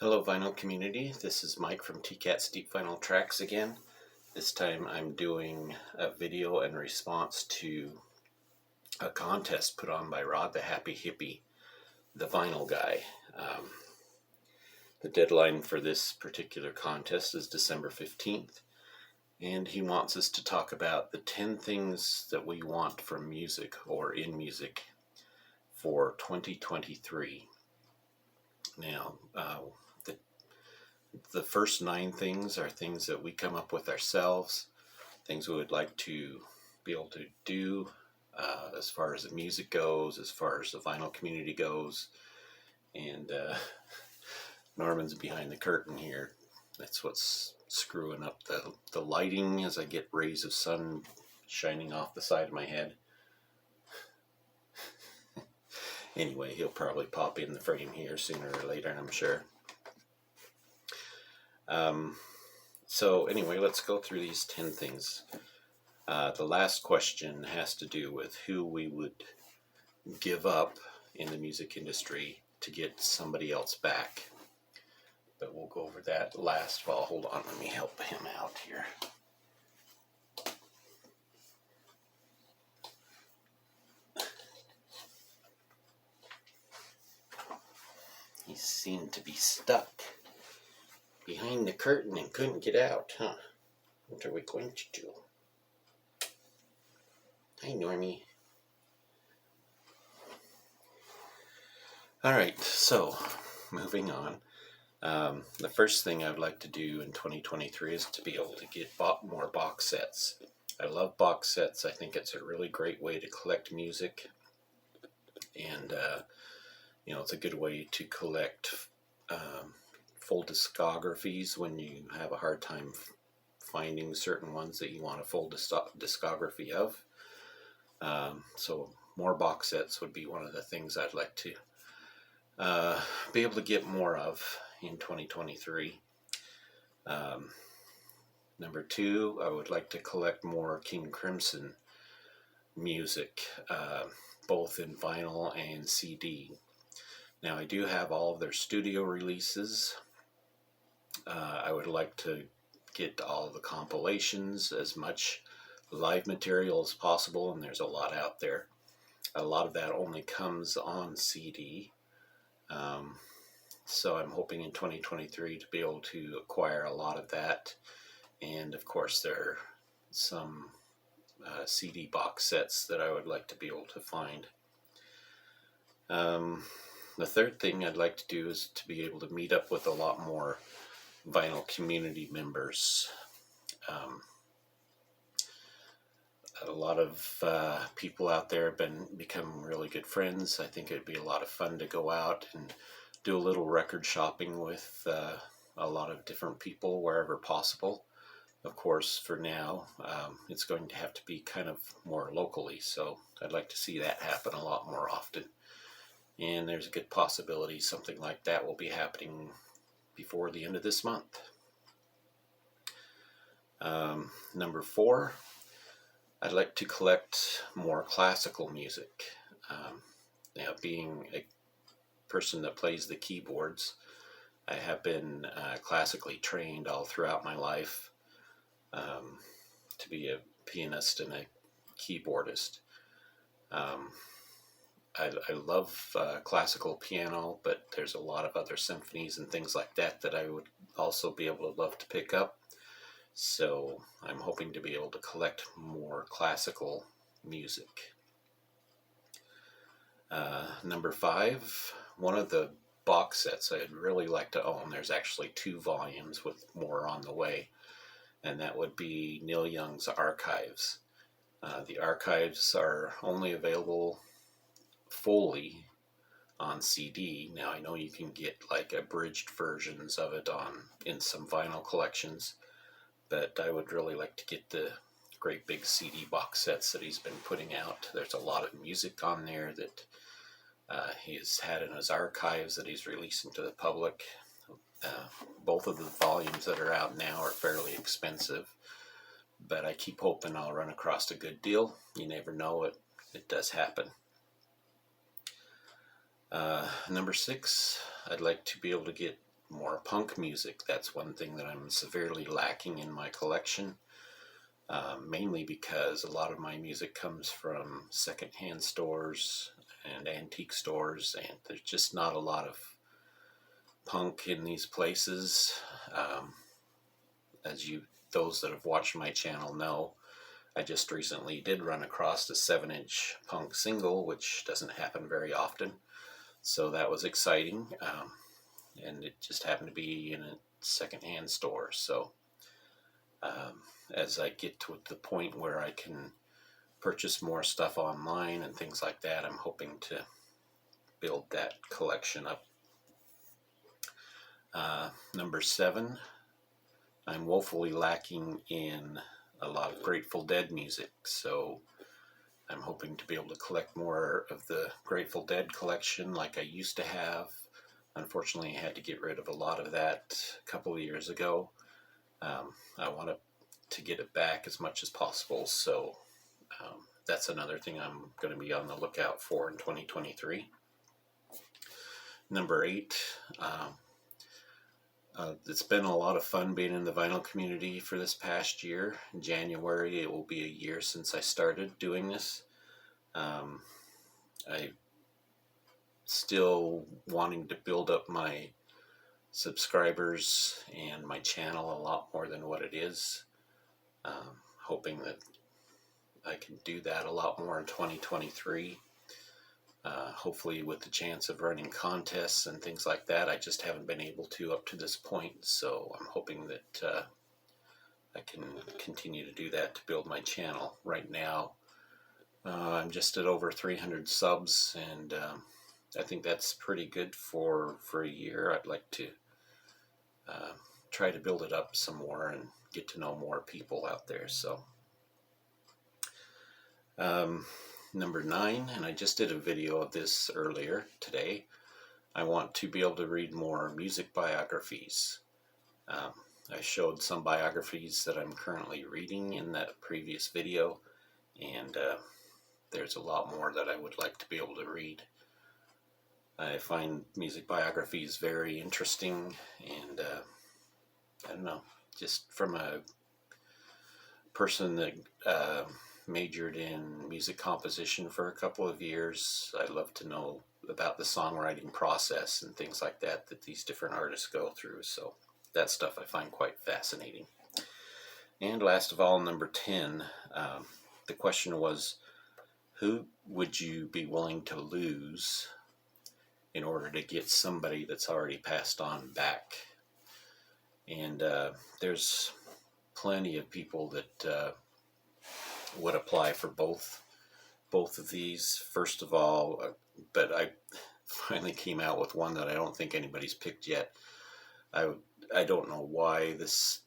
Hello vinyl community, this is Mike from TCAT's Deep Vinyl Tracks again. This time I'm doing a video in response to a contest put on by Rod the Happy Hippie, the vinyl guy. The deadline for this particular contest is December 15th, and he wants us to talk about the 10 things that we want from music or in music for 2023. Now, the first 9 things are things that we come up with ourselves, things we would like to be able to do as far as the music goes, as far as the vinyl community goes. And Norman's behind the curtain here. That's what's screwing up the lighting as I get rays of sun shining off the side of my head. Anyway, he'll probably pop in the frame here sooner or later, I'm sure. So anyway, let's go through these 10 things. The last question has to do with who we would give up in the music industry to get somebody else back. But we'll go over that last. Well, hold on, let me help him out here. He seemed to be stuck behind the curtain and couldn't get out, huh? What are we going to do? Hi, Normie. Alright, so moving on. The first thing I'd like to do in 2023 is to be able to get more box sets. I love box sets. I think it's a really great way to collect music, and it's a good way to collect full discographies when you have a hard time finding certain ones that you want a full discography of. So more box sets would be one of the things I'd like to be able to get more of in 2023. Number 2, I would like to collect more King Crimson music, both in vinyl and CD. Now, I do have all of their studio releases. I would like to get all the compilations, as much live material as possible, and there's a lot out there. A lot of that only comes on CD. So I'm hoping in 2023 to be able to acquire a lot of that. And of course, there are some CD box sets that I would like to be able to find. The third thing I'd like to do is to be able to meet up with a lot more vinyl community members. A lot of people out there have become really good friends. I think it'd be a lot of fun to go out and do a little record shopping with a lot of different people wherever possible. Of course, for now, it's going to have to be kind of more locally, so I'd like to see that happen a lot more often. And there's a good possibility something like that will be happening before the end of this month. Number 4, I'd like to collect more classical music. Now, being a person that plays the keyboards, I have been classically trained all throughout my life to be a pianist and a keyboardist. I love classical piano, but there's a lot of other symphonies and things like that that I would also be able to love to pick up. So I'm hoping to be able to collect more classical music. Number 5, one of the box sets I'd really like to own, there's actually 2 volumes with more on the way, and that would be Neil Young's Archives. The archives are only available fully on CD. Now, I know you can get like abridged versions of it in some vinyl collections, but I would really like to get the great big CD box sets that he's been putting out. There's a lot of music on there that he has had in his archives that he's releasing to the public. Both of the volumes that are out now are fairly expensive, but I keep hoping I'll run across a good deal. You never know, it does happen. Number 6, I'd like to be able to get more punk music. That's one thing that I'm severely lacking in my collection, mainly because a lot of my music comes from secondhand stores and antique stores, and there's just not a lot of punk in these places. As those that have watched my channel know, I just recently did run across a 7-inch punk single, which doesn't happen very often. So that was exciting. And it just happened to be in a secondhand store. So as I get to the point where I can purchase more stuff online and things like that, I'm hoping to build that collection up. Number 7, I'm woefully lacking in a lot of Grateful Dead music, so I'm hoping to be able to collect more of the Grateful Dead collection like I used to have. Unfortunately, I had to get rid of a lot of that a couple of years ago. I want to get it back as much as possible, so that's another thing I'm going to be on the lookout for in 2023. Number 8, it's been a lot of fun being in the vinyl community for this past year. In January, it will be a year since I started doing this. I still wanting to build up my subscribers and my channel a lot more than what it is. Hoping that I can do that a lot more in 2023. Hopefully with the chance of running contests and things like that. I just haven't been able to up to this point, so I'm hoping that I can continue to do that to build my channel. Right now, I'm just at over 300 subs, and I think that's pretty good for a year. I'd like to try to build it up some more and get to know more people out there. So number 9, and I just did a video of this earlier today, I want to be able to read more music biographies. I showed some biographies that I'm currently reading in that previous video, and there's a lot more that I would like to be able to read. I find music biographies very interesting, and I don't know, just from a person that majored in music composition for a couple of years, I love to know about the songwriting process and things like that these different artists go through. So that stuff I find quite fascinating. And last of all, number 10, the question was, who would you be willing to lose in order to get somebody that's already passed on back? And there's plenty of people that would apply for both of these. First of all, but I finally came out with one that I don't think anybody's picked yet. I don't know why this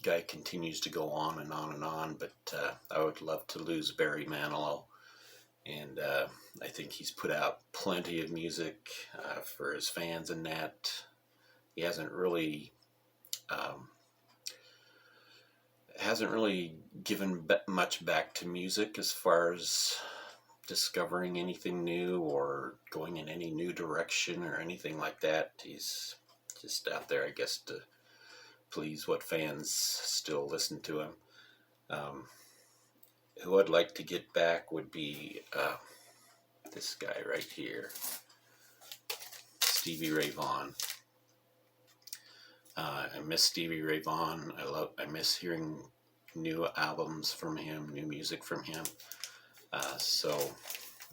guy continues to go on and on and on, but I would love to lose Barry Manilow. And I think he's put out plenty of music for his fans and that. He hasn't really given much back to music as far as discovering anything new or going in any new direction or anything like that. He's just out there, I guess, to please what fans still listen to him. Who I'd like to get back would be this guy right here, Stevie Ray Vaughan. I miss Stevie Ray Vaughan. I miss hearing new albums from him, new music from him. So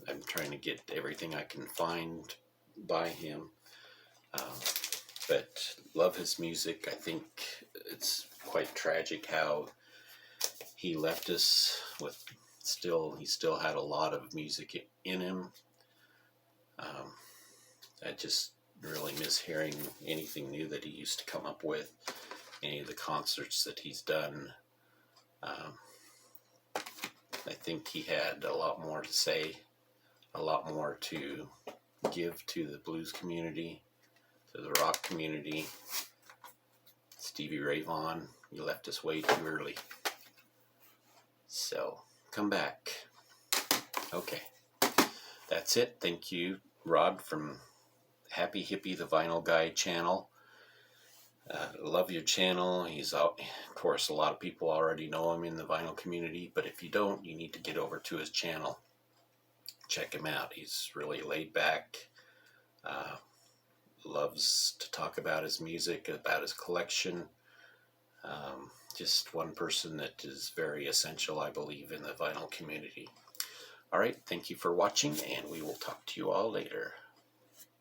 I'm trying to get everything I can find by him. But love his music. I think it's quite tragic how he left us with he still had a lot of music in him. I just really miss hearing anything new that he used to come up with, any of the concerts that he's done. I think he had a lot more to say, a lot more to give to the blues community, to the rock community. Stevie Ray Vaughan, you left us way too early. So, come back. Okay, that's it. Thank you, Rod from Happy Hippie the Vinyl Guy channel. Love your channel. He's out, of course, a lot of people already know him in the vinyl community, but if you don't, you need to get over to his channel. Check him out. He's really laid back. Uh, Loves to talk about his music, about his collection. Just one person that is very essential, I believe, in the vinyl community. All right, thank you for watching, and we will talk to you all later.